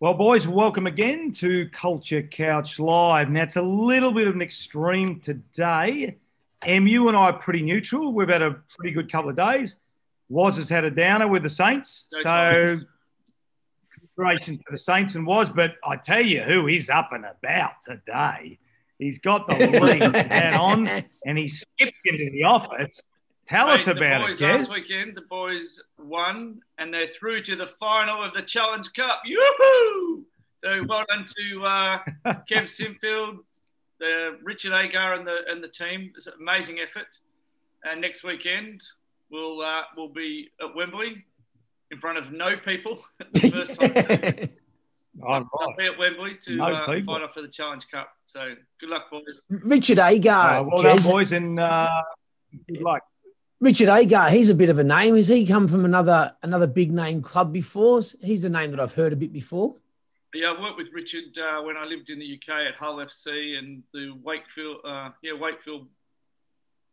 Well, boys, welcome again to Culture Couch Live. Now, it's a little bit of an extreme today. You and I are pretty neutral. We've had a pretty good couple of days. Woz has had a downer with the Saints. Congratulations to the Saints and Woz. But I tell you who is up and about today. He's got the Leeds hat on and he skipped into the office. Tell us about it, Jez. Last weekend, the boys won and they're through to the final of the Challenge Cup. Yoo-hoo! So well done to Kev Simfield, Richard Agar and the team. It's an amazing effort. And next weekend, we'll be at Wembley in front of no people. The first time. I'll be at Wembley to fight off for the Challenge Cup. So good luck, boys. Richard Agar. Well done, boys, and good luck. Richard Agar, he's a bit of a name. Has he come from another big name club before? He's a name that I've heard a bit before. Yeah, I worked with Richard when I lived in the UK at Hull FC and the Wakefield,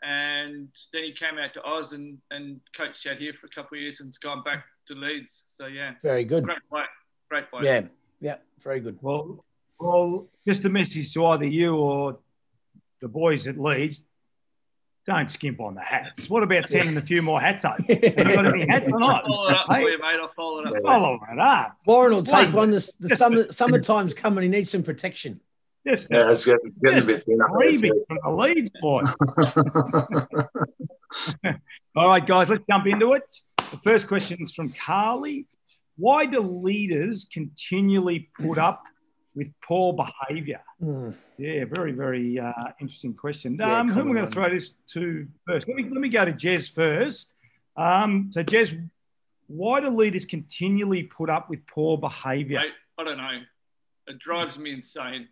and then he came out to Oz and coached out here for a couple of years and has gone back to Leeds. So yeah, very good. Great player. Yeah, very good. Well, just a message to either you or the boys at Leeds. Don't skimp on the hats. What about sending a few more hats over? Have you got any hats or not? I'll follow it up for you, mate. I'll follow it up. Follow it up. Warren will take one. The summertime's coming. He needs some protection. It's getting a bit thin up there from the Leeds, boy. All right, guys, let's jump into it. The first question is from Carly. Why do leaders continually put up with poor behaviour? Yeah, very, very interesting question. Who am I going to throw this to first? Let me go to Jez first. So, Jez, why do leaders continually put up with poor behaviour? Mate, I don't know. It drives me insane.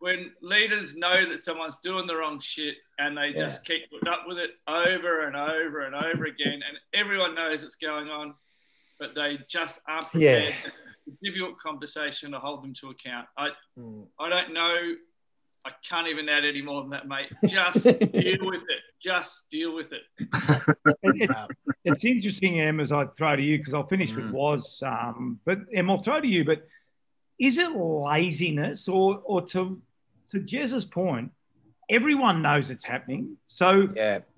when leaders know that someone's doing the wrong shit and they just keep putting up with it over and over and over again, and everyone knows it's going on, but they just aren't prepared. It's a difficult conversation to hold them to account. I don't know. I can't even add any more than that, mate. Just deal with it. Just deal with it. It's interesting, Em, as I throw to you, because I'll finish with Woz. But, Em, I'll throw to you, but is it laziness or to Jez's point, everyone knows it's happening. So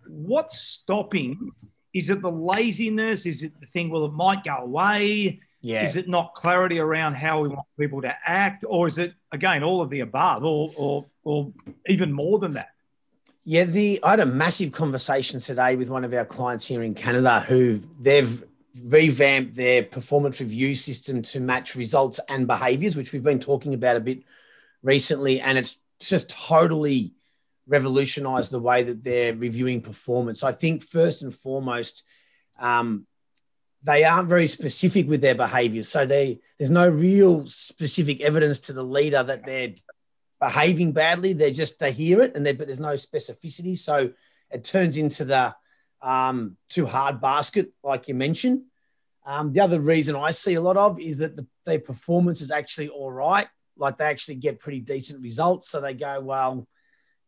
what's stopping? Is it the laziness? Is it the thing, well, it might go away? Yeah. Is it not clarity around how we want people to act? Or is it, again, all of the above or even more than that? Yeah, I had a massive conversation today with one of our clients here in Canada who they've revamped their performance review system to match results and behaviours, which we've been talking about a bit recently. And it's just totally revolutionised the way that they're reviewing performance. I think first and foremost, they aren't very specific with their behaviours. So there's no real specific evidence to the leader that they're behaving badly. They hear it, but there's no specificity. So it turns into the too hard basket, like you mentioned. The other reason I see a lot of is that their performance is actually all right. Like they actually get pretty decent results. So they go, well,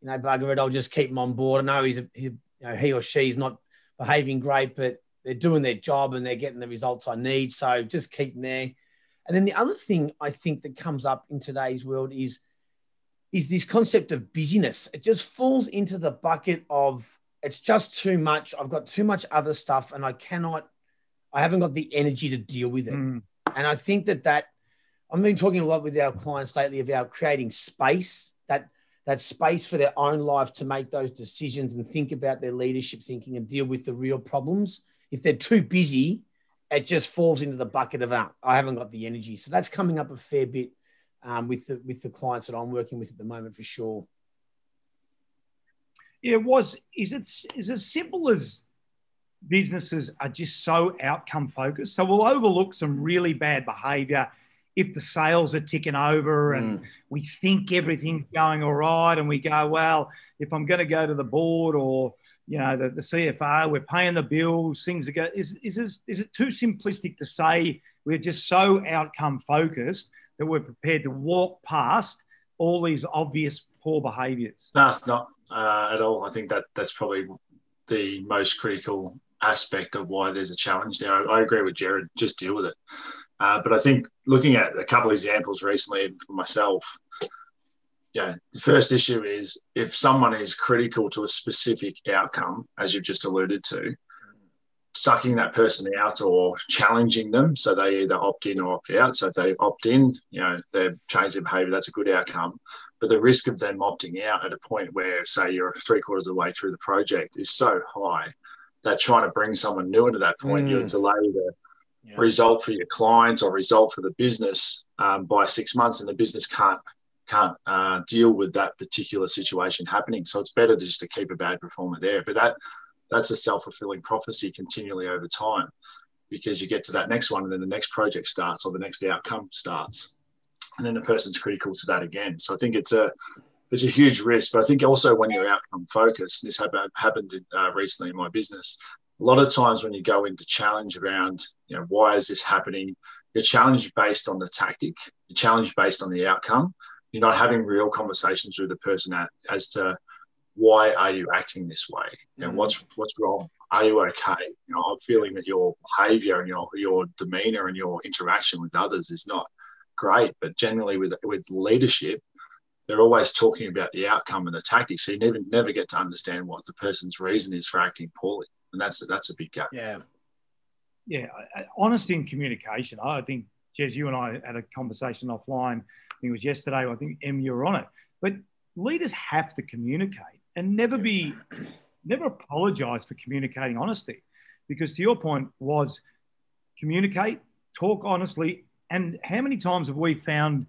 bugger it, I'll just keep him on board. I know he or she's not behaving great, but they're doing their job and they're getting the results I need. So just keep them there. And then the other thing I think that comes up in today's world is this concept of busyness. It just falls into the bucket of it's just too much. I've got too much other stuff and I haven't got the energy to deal with it. And I think that I've been talking a lot with our clients lately about creating space, that space for their own life to make those decisions and think about their leadership thinking and deal with the real problems. If they're too busy, it just falls into the bucket of, I haven't got the energy. So that's coming up a fair bit with the clients that I'm working with at the moment for sure. Yeah, is it as simple as businesses are just so outcome focused? So we'll overlook some really bad behaviour if the sales are ticking over and we think everything's going all right and we go, well, if I'm going to go to the board or, the CFO, we're paying the bills, things are going, is it too simplistic to say we're just so outcome focused that we're prepared to walk past all these obvious poor behaviours? No, it's not at all. I think that's probably the most critical aspect of why there's a challenge there. I agree with Jared, just deal with it. But I think looking at a couple of examples recently for myself, the first issue is if someone is critical to a specific outcome, as you've just alluded to, sucking that person out or challenging them so they either opt in or opt out. So if they opt in, they've changed their behaviour, that's a good outcome. But the risk of them opting out at a point where, say, you're 3/4 of the way through the project is so high that trying to bring someone new into that point, you delay the result for your clients or result for the business by 6 months, and the business can't deal with that particular situation happening. So it's better just to keep a bad performer there. But that's a self-fulfilling prophecy continually over time, because you get to that next one and then the next project starts or the next outcome starts, and then the person's critical to that again. So I think it's a huge risk. But I think also when you're outcome focused, this happened recently in my business, a lot of times when you go into challenge around, why is this happening? You're challenged based on the tactic. You're challenged based on the outcome. You're not having real conversations with the person as to why are you acting this way? What's wrong? Are you okay? I'm feeling that your behaviour and your demeanour and your interaction with others is not great. But generally with leadership, they're always talking about the outcome and the tactics. So you never get to understand what the person's reason is for acting poorly. And that's a big gap. Yeah. Honesty and communication. I think, Jez, you and I had a conversation offline. I think it was yesterday. I think, Em, you were on it. But leaders have to communicate and never apologise for communicating honesty. Because to your point was communicate, talk honestly. And how many times have we found,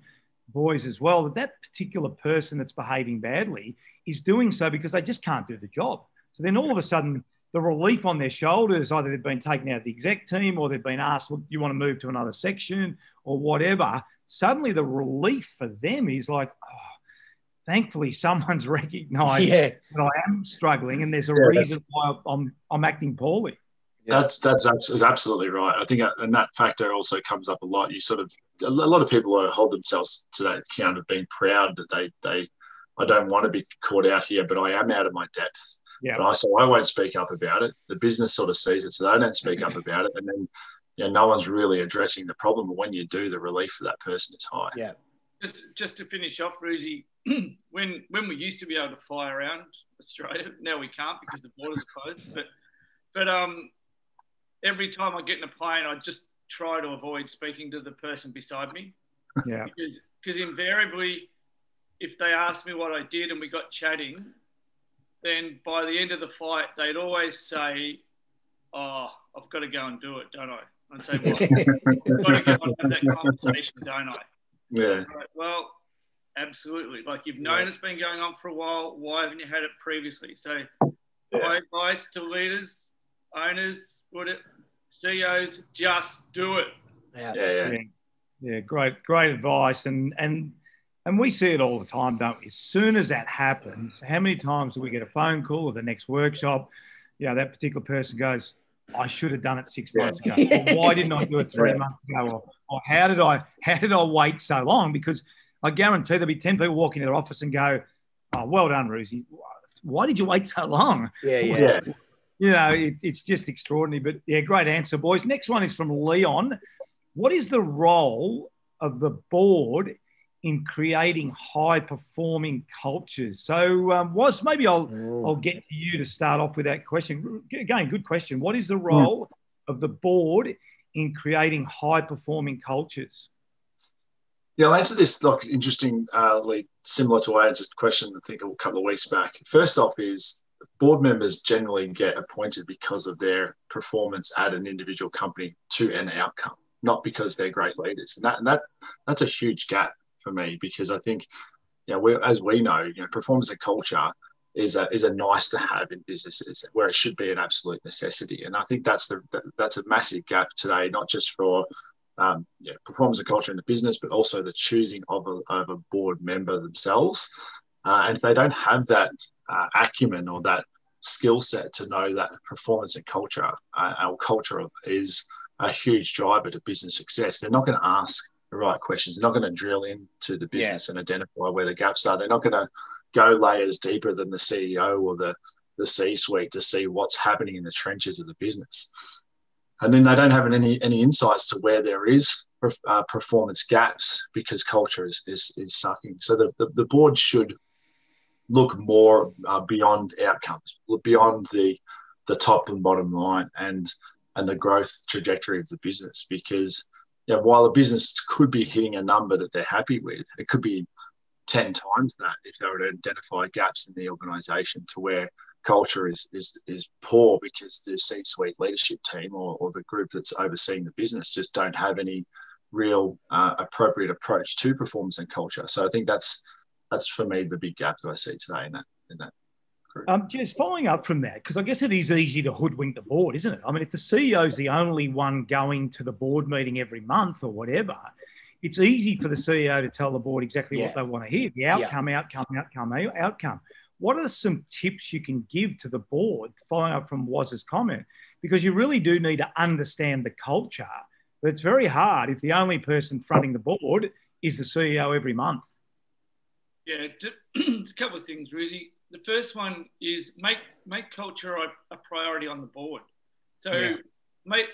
boys as well, that particular person that's behaving badly is doing so because they just can't do the job. So then all of a sudden, the relief on their shoulders, either they've been taken out of the exec team or they've been asked, well, do you want to move to another section or whatever? Suddenly the relief for them is like, thankfully someone's recognised that I am struggling and there's a reason why I'm acting poorly. That's absolutely right. I think, and that factor also comes up a lot. A lot of people hold themselves to that account of being proud that I don't want to be caught out here, but I am out of my depth. Yeah. But I won't speak up about it. The business sort of sees it, so they don't speak up about it. And then, no one's really addressing the problem. But when you do, the relief for that person is high. Yeah. Just to finish off, Ruzi, when we used to be able to fly around Australia, now we can't because the borders are closed. But every time I get in a plane, I just try to avoid speaking to the person beside me. Yeah. Because invariably, if they asked me what I did and we got chatting, then by the end of the flight, they'd always say, "Oh, I've got to go and do it, don't I?" I'd say, "Well, I've got to go and have that conversation, don't I?" Yeah. Right, well, absolutely. Like, you've known it's been going on for a while. Why haven't you had it previously? So my advice to leaders, owners, CEOs, just do it. Yeah. Great advice. And we see it all the time, don't we? As soon as that happens, how many times do we get a phone call or the next workshop? That particular person goes, "I should have done it 6 months ago. Or, why didn't I do it 3 months ago? Or how did I wait so long?" Because I guarantee there'll be 10 people walking into their office and go, "Oh, well done, Ruzi. Why did you wait so long?" Yeah. It's just extraordinary. But great answer, boys. Next one is from Leon. What is the role of the board in creating high-performing cultures? So, maybe I'll get to you to start off with that question. Again, good question. What is the role of the board in creating high-performing cultures? Yeah, I'll answer this interestingly similar to I answered the question, I think, a couple of weeks back. First off is board members generally get appointed because of their performance at an individual company to an outcome, not because they're great leaders. And that's a huge gap for me, because I think, as we know, performance and culture is a nice to have in businesses, where it should be an absolute necessity. And I think that's a massive gap today, not just for performance and culture in the business, but also the choosing of a board member themselves. And if they don't have that acumen or that skill set to know that performance and culture, our culture is a huge driver to business success, they're not going to ask right questions. They're not going to drill into the business and identify where the gaps are. They're not going to go layers deeper than the CEO or the C-suite to see what's happening in the trenches of the business. And then they don't have any insights to where there is performance gaps because culture is sucking. So the board should look more beyond outcomes, look beyond the top and bottom line and the growth trajectory of the business. Because while a business could be hitting a number that they're happy with, it could be 10 times that if they were to identify gaps in the organisation to where culture is poor because the C-suite leadership team or the group that's overseeing the business just don't have any real appropriate approach to performance and culture. So I think that's for me the big gap that I see today in that group. Just following up from that, because I guess it is easy to hoodwink the board, isn't it? I mean, if the CEO's the only one going to the board meeting every month or whatever, it's easy for the CEO to tell the board exactly what they want to hear. The outcome. What are some tips you can give to the board, following up from Waz's comment? Because you really do need to understand the culture, but it's very hard if the only person fronting the board is the CEO every month. Yeah, a couple of things, Ruzi. The first one is make culture a priority on the board. So make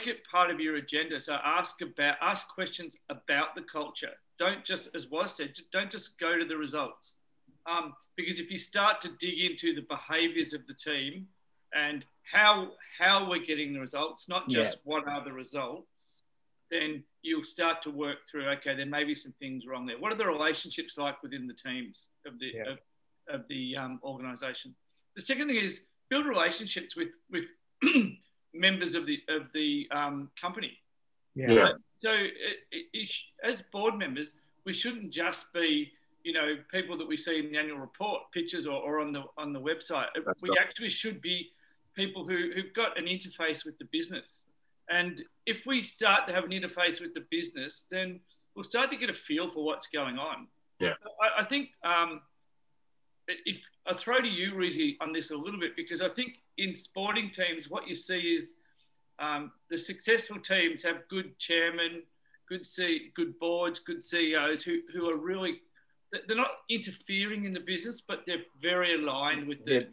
it part of your agenda. So ask questions about the culture. Don't just, as Waz said, don't just go to the results. Because if you start to dig into the behaviours of the team and how we're getting the results, not just what are the results, then you'll start to work through, okay, there may be some things wrong there. What are the relationships like within the teams of the organisation? The second thing is build relationships with members of the company. So as board members, we shouldn't just be people that we see in the annual report, pictures or on the website. We actually should be people who've got an interface with the business. And if we start to have an interface with the business, then we'll start to get a feel for what's going on. Yeah. I think if I throw to you, Rizzy, on this a little bit, because I think in sporting teams, what you see is the successful teams have good chairmen, good boards, good CEOs who are really, they're not interfering in the business, but they're very aligned with the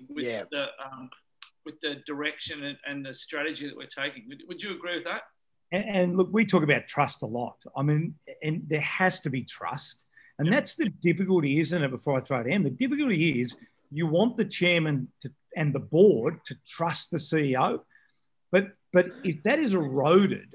direction and the strategy that we're taking. Would you agree with that? And look, we talk about trust a lot. I mean, and there has to be trust. And that's the difficulty, isn't it, before I throw it in? The difficulty is you want the chairman and the board to trust the CEO. But if that is eroded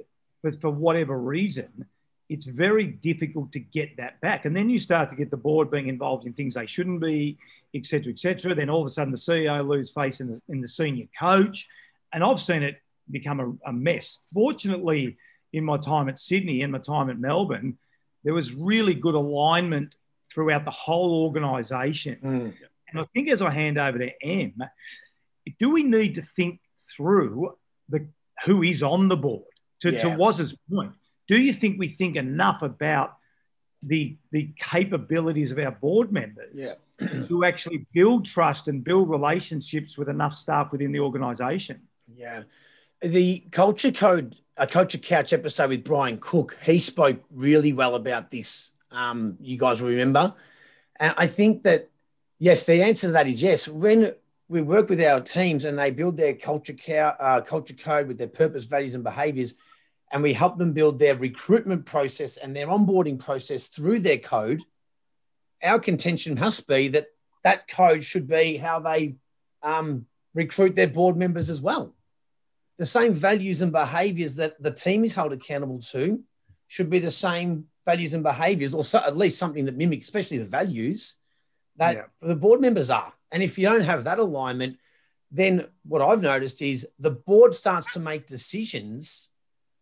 for whatever reason, it's very difficult to get that back. And then you start to get the board being involved in things they shouldn't be, et cetera, et cetera. Then all of a sudden the CEO loses faith in the senior coach. And I've seen it become a mess. Fortunately, in my time at Sydney and my time at Melbourne, there was really good alignment throughout the whole organisation. And I think as I hand over to Em, do we need to think through who is on the board? To Waz's point, do you think we think enough about the capabilities of our board members to actually build trust and build relationships with enough staff within the organisation? Yeah. The Culture Code, a Culture Couch episode with Brian Cook, he spoke really well about this. You guys will remember. And I think that, yes, the answer to that is yes. When we work with our teams and they build their culture code with their purpose, values, and behaviours, and we help them build their recruitment process and their onboarding process through their code, our contention must be that that code should be how they recruit their board members as well. The same values and behaviours that the team is held accountable to should be the same values and behaviours, or so, at least something that mimics, especially the values, that the board members are. And if you don't have that alignment, then what I've noticed is the board starts to make decisions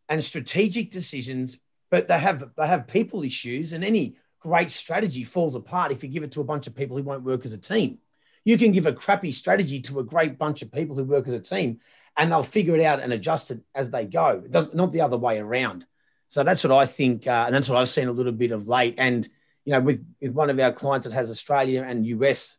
and strategic decisions, but they have people issues, and any great strategy falls apart if you give it to a bunch of people who won't work as a team. You can give a crappy strategy to a great bunch of people who work as a team, and they'll figure it out and adjust it as they go. It doesn't, not the other way around. So that's what I think, and that's what I've seen a little bit of late. And with one of our clients that has Australia and US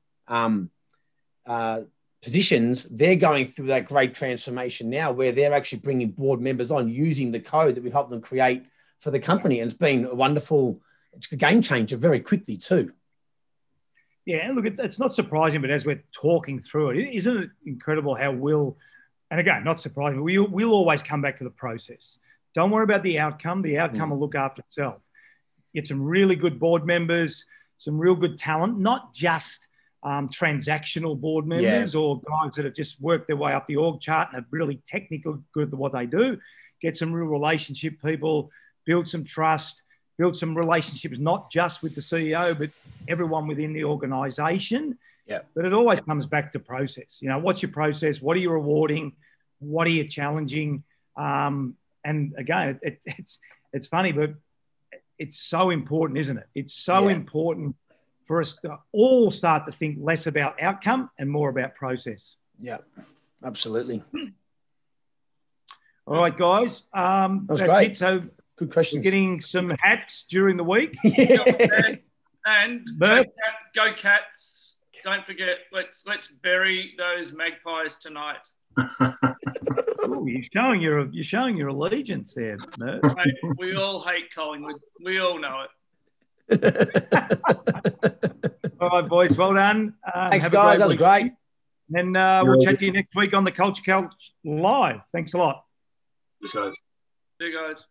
positions, they're going through that great transformation now, where they're actually bringing board members on using the code that we help them create for the company. And it's been a wonderful, it's a game changer very quickly too. Yeah, look, it's not surprising, but as we're talking through it, isn't it incredible how and again, not surprising, we'll always come back to the process. Don't worry about the outcome. The outcome will look after itself. Get some really good board members, some real good talent, not just transactional board members or guys that have just worked their way up the org chart and are really technical, good at what they do. Get some real relationship people, build some trust, build some relationships, not just with the CEO, but everyone within the organisation. Yeah. But it always comes back to process. You know, what's your process? What are you rewarding? What are you challenging? And again, it's funny, but it's so important, isn't it? It's so important for us to all start to think less about outcome and more about process. Yeah, absolutely. All right, guys. That's great. It. So good questions. We're getting some hats during the week. And go Cats. Don't forget, let's bury those magpies tonight. Ooh, you're showing your allegiance there, Mert. Mate, we all hate Collingwood. We all know it. All right, boys. Well done. Thanks, guys. That was great. And we'll chat to you next week on the Culture Couch Live. Thanks a lot. See you guys.